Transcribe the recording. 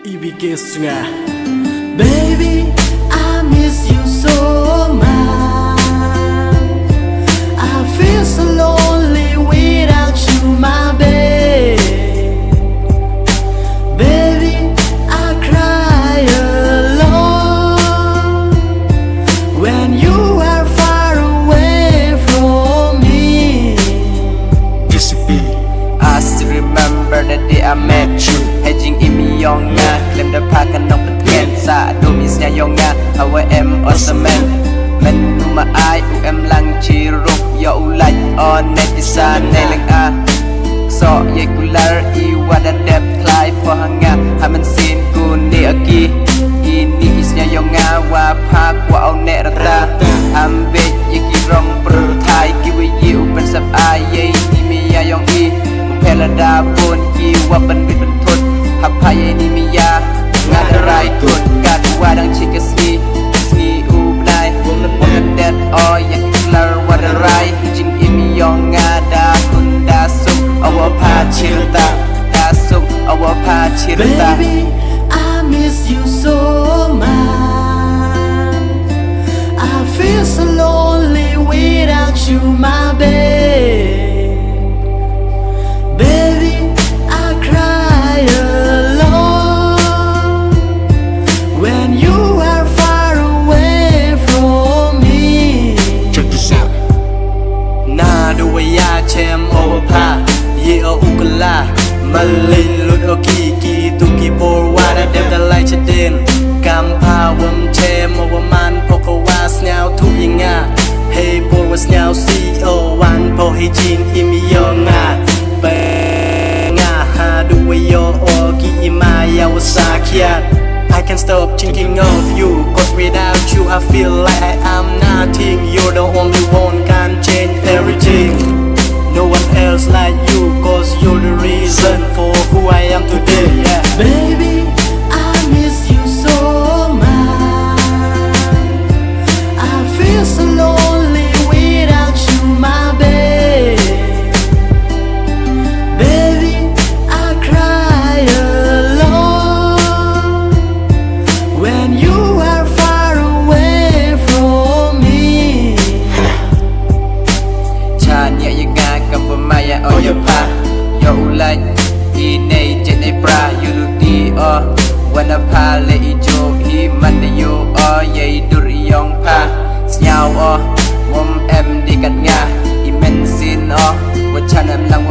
EBK Sungai. Baby, I miss you so much. I feel so lonely without you, my babe. Baby, I cry alone when you are far away from me. I still remember the day I met you. Hedging in me young nga, claim the park and open again. Sa do miss nya young nga, how I am awesome man. Men numa ai u em lang chi ruk yo ulai on netizen nay lang a. So ye kular I wada dep klai for hanga. Haman sin ku ni aki. Ini is nya young nga wa pa kwa au ne rata. Ambe ye ki rong per thai ki we ye upen sap ai ye ni mi ya young I. Pelada pun kiwa penbit bentut Hapai ni miya ngadarai kun Kadua dang cika ski ubnai Woman dead oh yang iklar wadarai Hijing imi yong ngada kun dasuk Awa pa cirta Dasuk awa pa cirta. Baby, I miss you so much. I feel so lonely without you, my babe. Baby, I cry alone when you are far away from me. Check this out. Na do ya chem over pa ye o ukala malin lut o ki tu ki por wada dem da lai chedin kam pa wam chem over man poko was now tu yinga hey por was now see o one po he jin imi yonga Benga do yo o ki imaya wasakiat. I can't stop thinking of you, cause without you I feel like I am nothing. You're the only one can change everything. No one else like you, cause you're the reason for who I am today, yeah. Baby, I miss you so much. I feel so lonely without you, my babe. Baby, I cry alone when you are far away from me. Chanya yang ngagam pemaya oh yo pa yo ulai Inay jet ay pra yuluti oh Wana pa le ijo hi manda yo oh Yay duri yong pa Snyaw oh Wom em di kat nga Imen sin oh Wachan em lang